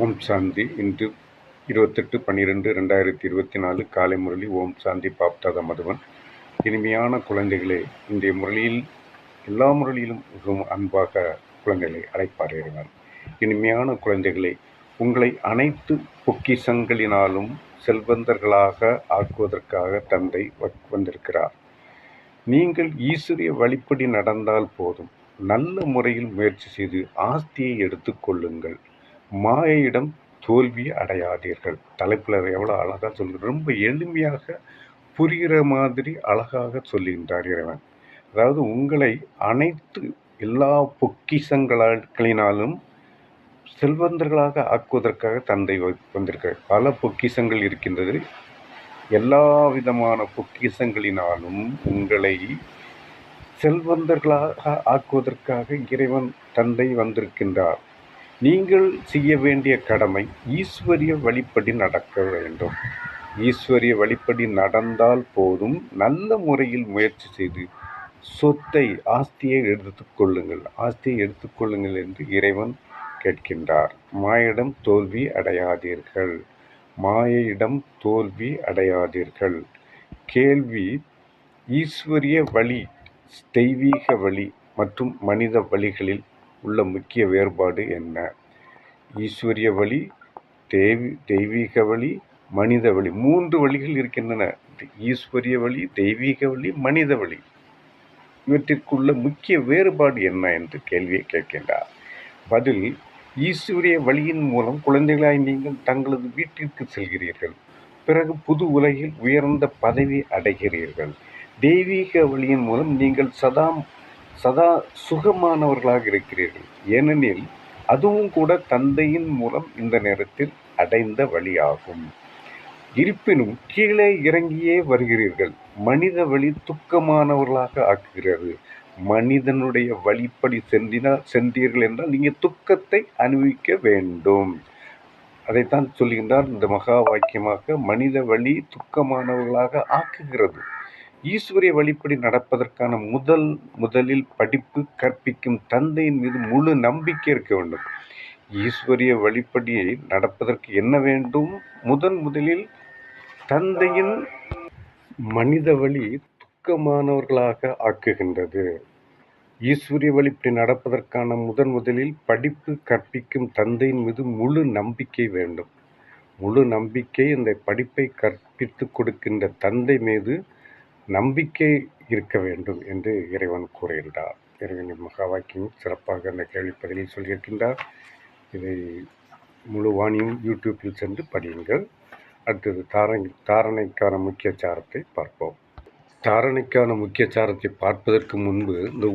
ஓம் சாந்தி. இன்று 28/12/2024 காலை முரளி. ஓம் சாந்தி. பாப்தாதா மதுவன். இனிமையான குழந்தைகளே, இன்றைய முரளியில் எல்லா முரளியிலும் மிகவும் அன்பாக குழந்தைகளை அழைப்பார் இறைவன். இனிமையான குழந்தைகளே, உங்களை அனைத்து பொக்கிஷங்களினாலும் செல்வந்தர்களாக ஆக்குவதற்காக தந்தை வந்திருக்கிறார். நீங்கள் ஈஸ்வரிய வழிப்படி நடந்தால் போதும். நல்ல முறையில் முயற்சி செய்து ஆஸ்தியை எடுத்துக்கொள்ளுங்கள். மாயையிடம் தோல்வி அடையாதீர்கள். தலைப்பில் எவ்வளோ அழகாக சொல்லுங்கள். ரொம்ப எளிமையாக புரிகிற மாதிரி அழகாக சொல்லுகின்றார் இறைவன். அதாவது உங்களை அனைத்து எல்லா பொக்கிஷங்களினாலும் செல்வந்தர்களாக ஆக்குவதற்காக தந்தை வந்திருக்கிறார். பல பொக்கிஷங்கள் இருக்கின்றது. எல்லா விதமான பொக்கிஷங்களினாலும் உங்களை செல்வந்தர்களாக ஆக்குவதற்காக இறைவன் தந்தை வந்திருக்கின்றார். நீங்கள் செய்ய வேண்டிய கடமை ஈஸ்வரிய வழிப்படி நடக்க வேண்டும். ஈஸ்வரிய வழிப்படி நடந்தால் போதும். நல்ல முறையில் முயற்சி செய்து சொத்தை, ஆஸ்தியை எடுத்துக்கொள்ளுங்கள். ஆஸ்தியை எடுத்துக்கொள்ளுங்கள் என்று இறைவன் கேட்கின்றார். மாயிடம் தோல்வி அடையாதீர்கள். மாயையிடம் தோல்வி அடையாதீர்கள். கேள்வி: ஈஸ்வரிய வழி, தெய்வீக வழி மற்றும் மனித வழிகளில் உள்ள முக்கிய வேறுபாடு என்ன? ஈஸ்வரிய வழி, தெய்வீக வழி, மனித வழி, 3 வழிகள் இருக்கின்றன. ஈஸ்வரிய வழி, தெய்வீக வழி, மனித வழி. இவற்றிற்குள்ள முக்கிய வேறுபாடு என்ன என்று கேள்வியை கேட்கின்றார். பதில்: ஈஸ்வரிய வழியின் மூலம் குழந்தைகளாய் நீங்கள் தங்களது வீட்டிற்கு செல்கிறீர்கள். பிறகு புது உலகில் உயர்ந்த பதவி அடைகிறீர்கள். தெய்வீக வழியின் மூலம் நீங்கள் சதா சுகமானவர்களாக இருக்கிறீர்கள். ஏனெனில் அதுவும் கூட தந்தையின் மூலம் இந்த நேரத்தில் அடைந்த வழியாகும். இருப்பினும் கீழே இறங்கியே வருகிறீர்கள். மனித வழி துக்கமானவர்களாக ஆக்குகிறது. மனிதனுடைய வழிப்படி சென்றீர்கள் என்றால் நீங்கள் துக்கத்தை அனுபவிக்க வேண்டும். அதைத்தான் சொல்லுகின்றார் இந்த மகா வாக்கியமாக. மனித வழி துக்கமானவர்களாக ஆக்குகிறது. ஈஸ்வரிய வழிப்படி நடப்பதற்கான முதலில் படிப்பு கற்பிக்கும் தந்தையின் மீது முழு நம்பிக்கை இருக்க வேண்டும். ஈஸ்வரிய வழிப்படியை நடப்பதற்கு என்ன வேண்டும்? முதலில் தந்தையின் மனித வழி துக்கமானவர்களாக ஆக்குகின்றது. ஈஸ்வரிய வழிப்படி நடப்பதற்கான முதலில் படிப்பு கற்பிக்கும் தந்தையின் மீது முழு நம்பிக்கை வேண்டும். முழு நம்பிக்கை இந்த படிப்பை கற்பித்து கொடுக்கின்ற தந்தை மீது நம்பிக்கை இருக்க வேண்டும் என்று இறைவன் கூறுகின்றார். இறைவனின் மகா வாக்கியம் சிறப்பாக அந்த கேள்வி பதிலில் சொல்லியிருக்கின்றார். இதை முழு வாணியும் யூடியூப்பில் சென்று படியுங்கள். அடுத்தது தாரணைக்கான முக்கிய சாரத்தை பார்ப்போம். தாரணைக்கான முக்கிய சாரத்தை பார்ப்பதற்கு முன்பு இந்த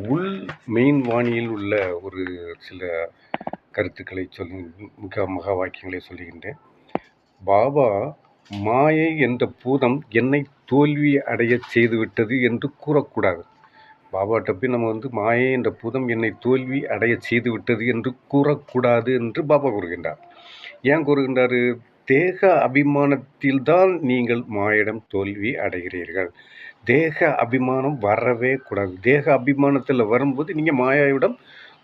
மெயின் வாணியில் உள்ள ஒரு சில கருத்துக்களை மகா வாக்கியங்களை சொல்லுகின்றேன். பாபா மாயை என்ற பூதம் என்னை தோல்வி அடைய செய்துவிட்டது என்று கூறக்கூடாது. பாபாட்ட போய் நம்ம மாயை என்ற பூதம் என்னை தோல்வி அடைய செய்துவிட்டது என்று கூறக்கூடாது என்று பாபா கூறுகின்றார். ஏன் கூறுகின்றாரு? தேக அபிமானத்தில்தான் நீங்கள் மாயிடம் தோல்வி அடைகிறீர்கள். தேக அபிமானம் வரவே கூடாது. தேக அபிமானத்தில் வரும்போது நீங்கள் மாயாவிடம்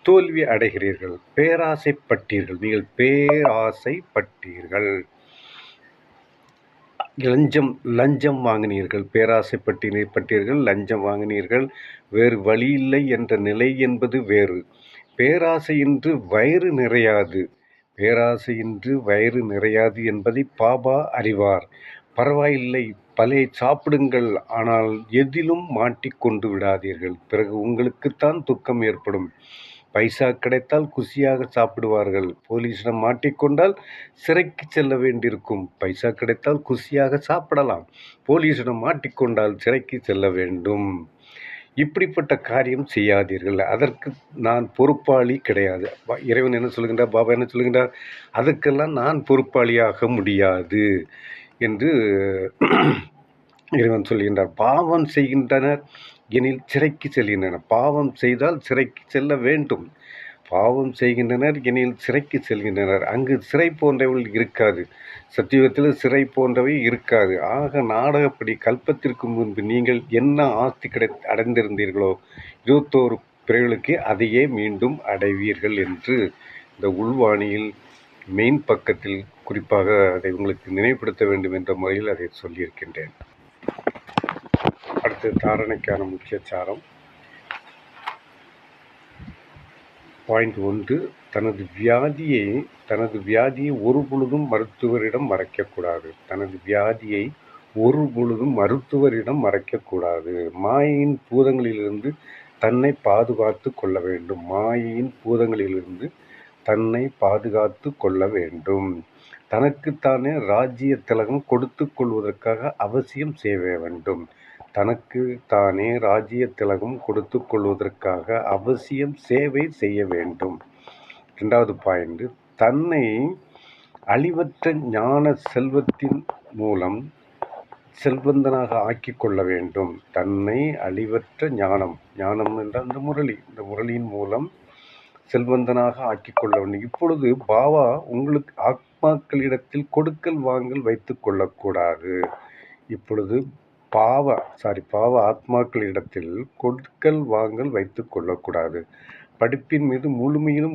தோல்வி அடைகிறீர்கள். பேராசைப்பட்டீர்கள். நீங்கள் பேராசைப்பட்டீர்கள். லஞ்சம் வாங்கினீர்கள். பேராசைப்பட்டீர்கள், லஞ்சம் வாங்கினீர்கள். வேறு வழி இல்லை என்ற நிலை என்பது வேறு. பேராசையின்றி வயிறு நிறையாது. பேராசையின்றி வயிறு நிறையாது என்பதை பாபா அறிவார். பரவாயில்லை, பழைய சாப்பிடுங்கள், ஆனால் எதிலும் மாட்டிக்கொண்டு விடாதீர்கள். பிறகு உங்களுக்குத்தான் துக்கம் ஏற்படும். பைசா கிடைத்தால் குஷியாக சாப்பிடுவார்கள். போலீஸிடம் மாட்டிக்கொண்டால் சிறைக்கு செல்ல வேண்டியிருக்கும். பைசா கிடைத்தால் குஷியாக சாப்பிடலாம். போலீஸிடம் மாட்டிக்கொண்டால் சிறைக்கு செல்ல வேண்டும். இப்படிப்பட்ட காரியம் செய்யாதீர்கள். அதற்கு நான் பொறுப்பாளி கிடையாது. இறைவன் என்ன சொல்கின்றார்? பாபா என்ன சொல்கின்றார்? அதுக்கெல்லாம் நான் பொறுப்பாளியாக முடியாது என்று இறைவன் சொல்கின்றார். பாவம் செய்கின்றனர் எனில் சிறைக்கு செல்கின்றனர். பாவம் செய்தால் சிறைக்கு செல்ல வேண்டும். பாவம் செய்கின்றனர் எனில் சிறைக்கு செல்கின்றனர். அங்கு சிறை போன்றவர்கள் இருக்காது. சத்தியுகத்தில் சிறை போன்றவை இருக்காது. ஆக நாடகப்படி கல்பத்திற்கு முன்பு நீங்கள் என்ன ஆஸ்தி அடைந்திருந்தீர்களோ 21 பிறர்களுக்கு அதையே மீண்டும் அடைவீர்கள் என்று இந்த உள்வாணியில் மெயின் பக்கத்தில் குறிப்பாக அதை உங்களுக்கு நினைவுபடுத்த வேண்டும் என்ற முறையில் அதை சொல்லியிருக்கின்றேன். அடுத்து தாரணைக்கான முக்கிய சாரம். பாயிண்ட் 1, தனது வியாதியை ஒரு பொழுதும் மருத்துவரிடம் மறைக்கக்கூடாது. தனது வியாதியை ஒரு பொழுதும் மருத்துவரிடம் மறைக்கக்கூடாது. மாயையின் பூதங்களிலிருந்து தன்னை பாதுகாத்து கொள்ள வேண்டும். மாயையின் பூதங்களிலிருந்து தன்னை பாதுகாத்து கொள்ள வேண்டும். தனக்குத்தானே ராஜ்ய திலகம் கொடுத்து கொள்வதற்காக அவசியம் செய்ய வேண்டும். தனக்கு தானே ராஜ்ய திலகம் கொடுத்து கொள்வதற்காக அவசியம் சேவை செய்ய வேண்டும். 2வது பாயிண்ட், தன்னை அழிவற்ற ஞான செல்வத்தின் மூலம் செல்வந்தனாக ஆக்கிக் கொள்ள வேண்டும். தன்னை அழிவற்ற ஞானம் என்றால் இந்த முரளியின் மூலம் செல்வந்தனாக ஆக்கிக் கொள்ள வேண்டும். இப்பொழுது பாபா உங்களுக்கு ஆத்மாக்களிடத்தில் கொடுக்கல் வாங்கல் வைத்துக் கொள்ளக்கூடாது. இப்பொழுது பாவ ஆத்மாக்களிடத்தில் கொடுக்கல் வாங்கல் வைத்துக் கொள்ளக்கூடாது. படிப்பின் மீது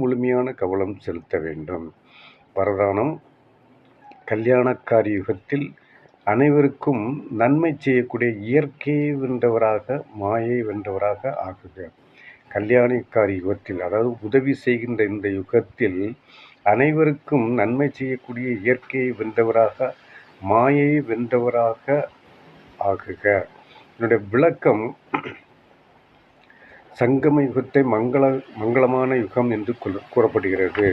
முழுமையான கவனம் செலுத்த வேண்டும். வரதானம், கல்யாணக்காரி யுகத்தில் அனைவருக்கும் நன்மை செய்யக்கூடிய இயற்கையை வென்றவராக, மாயை வென்றவராக ஆகுக. கல்யாணக்காரி யுகத்தில், அதாவது உதவி செய்கின்ற இந்த யுகத்தில் அனைவருக்கும் நன்மை செய்யக்கூடிய இயற்கையை வென்றவராக, மாயை வென்றவராக ஆகுக. என்னுடைய விளக்கம், சங்கம யுகத்தை மங்களமான யுகம் என்று கூறப்படுகிறது.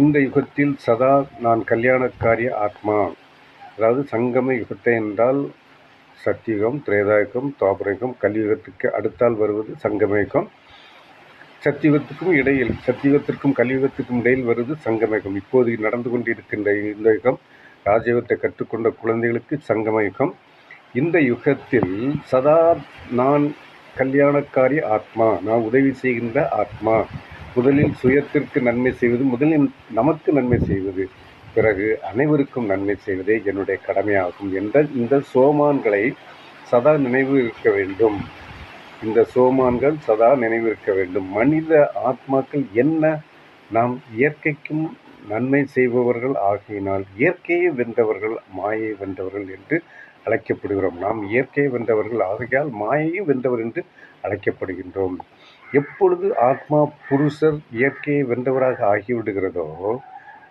இந்த யுகத்தில் சதா நான் கல்யாணக்காரிய ஆத்மா. அதாவது சங்கம யுகத்தை என்றால் சத்தியுகம், திரேதாயுகம், துவாபரயுகம், கலியுகத்துக்கு அடுத்தால் வருவது சங்கம யுகம். சத்தியுகத்திற்கும் கலியுகத்திற்கும் இடையில் வருவது சங்கம யுகம். இப்போது நடந்து கொண்டிருக்கின்ற இந்த யுகம் ராஜயோகத்தை கற்றுக்கொண்ட குழந்தைகளுக்கு சங்கம யுகம். இந்த யுகத்தில் சதா நான் கல்யாணக்காரி ஆத்மா, நான் உதவி செய்கின்ற ஆத்மா. முதலில் சுயத்திற்கு நன்மை செய்வது, முதலில் நமக்கு நன்மை செய்வது, பிறகு அனைவருக்கும் நன்மை செய்வதே என்னுடைய கடமையாகும் என்ற இந்த சோமான்களை சதா நினைவு இருக்க வேண்டும். இந்த சோமான்கள் சதா நினைவு இருக்க வேண்டும். மனித ஆத்மாக்கள் என்ன, நாம் இயற்கைக்கும் நன்மை செய்பவர்கள் ஆகினால் இயற்கையை வென்றவர்கள், மாயை வென்றவர்கள் என்று அழைக்கப்படுகிறோம். நாம் இயற்கையை வென்றவர்கள் ஆகையால் மாயையை வென்றவர் என்று அழைக்கப்படுகின்றோம். எப்பொழுது ஆத்மா புருஷர் இயற்கையை வென்றவராக ஆகிவிடுகிறதோ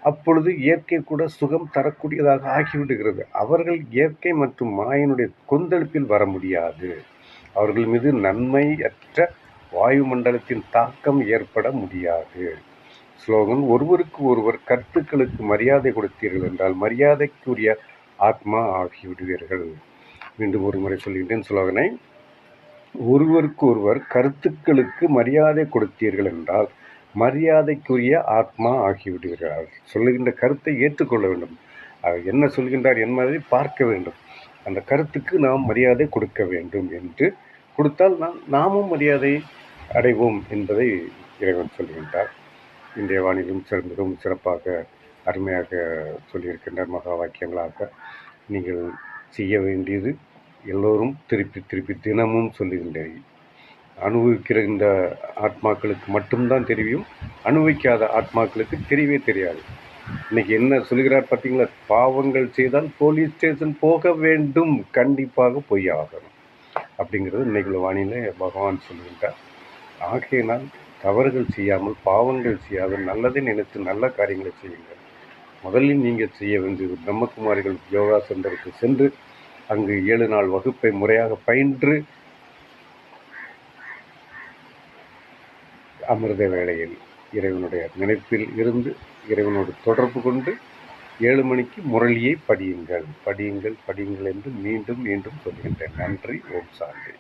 அப்பொழுது இயற்கை கூட சுகம் தரக்கூடியதாக ஆகிவிடுகிறது. அவர்கள் இயற்கை மற்றும் மாயினுடைய கொந்தளிப்பில் வர முடியாது. அவர்கள் மீது நன்மையற்ற வாயுமண்டலத்தின் தாக்கம் ஏற்பட முடியாது. ஸ்லோகன், ஒருவருக்கு ஒருவர் கருத்துக்களுக்கு மரியாதை கொடுத்தீர்கள் என்றால் மரியாதைக்குரிய ஆத்மா ஆகிவிடுவீர்கள். மீண்டும் ஒரு முறை சொல்கின்றேன் ஸ்லோகனை. ஒருவருக்கு ஒருவர் கருத்துக்களுக்கு மரியாதை கொடுத்தீர்கள் என்றால் மரியாதைக்குரிய ஆத்மா ஆகிவிடுகிறார். சொல்லுகின்ற கருத்தை ஏற்றுக்கொள்ள வேண்டும். அவர் என்ன சொல்கின்றார் என்பதை பார்க்க வேண்டும். அந்த கருத்துக்கு நாம் மரியாதை கொடுக்க வேண்டும் என்று கொடுத்தால் நாமும் மரியாதை அடைவோம் என்பதை இறைவன் சொல்கின்றார். இன்றைய வானிலும் மிகவும் சிறப்பாக அருமையாக சொல்லியிருக்கின்றார். மகா வாக்கியங்களாக நீங்கள் செய்ய வேண்டியது எல்லோரும் திருப்பி தினமும் சொல்லுகின்றேன். அனுபவிக்கிற இந்த ஆத்மாக்களுக்கு மட்டும்தான் தெரியும், அனுபவிக்காத ஆத்மாக்களுக்கு தெரியவே தெரியாது. இன்னைக்கு என்ன சொல்கிறார் பார்த்தீங்களா? பாவங்கள் செய்தால் போலீஸ் ஸ்டேஷன் போக வேண்டும், கண்டிப்பாக போய் ஆகணும் அப்படிங்கிறது இன்னைக்குள்ள வானிலை பகவான் சொல்லுகின்றார். ஆகையினால் தவறுகள் செய்யாமல், பாவங்கள் செய்யாத, நல்லதை நினைத்து நல்ல காரியங்களை செய்யுங்கள். முதலில் நீங்கள் செய்ய வேண்டியது பிரம்மகுமாரிகள் யோகா சென்டருக்கு சென்று அங்கு 7 நாள் வகுப்பை முறையாக பயின்று அமிர்த வேளையில் இறைவனுடைய நினைப்பில் இருந்து இறைவனோடு தொடர்பு கொண்டு 7 மணிக்கு முரளியை படியுங்கள் என்று மீண்டும் சொல்கின்றேன். நன்றி. ஓம் சாந்தி.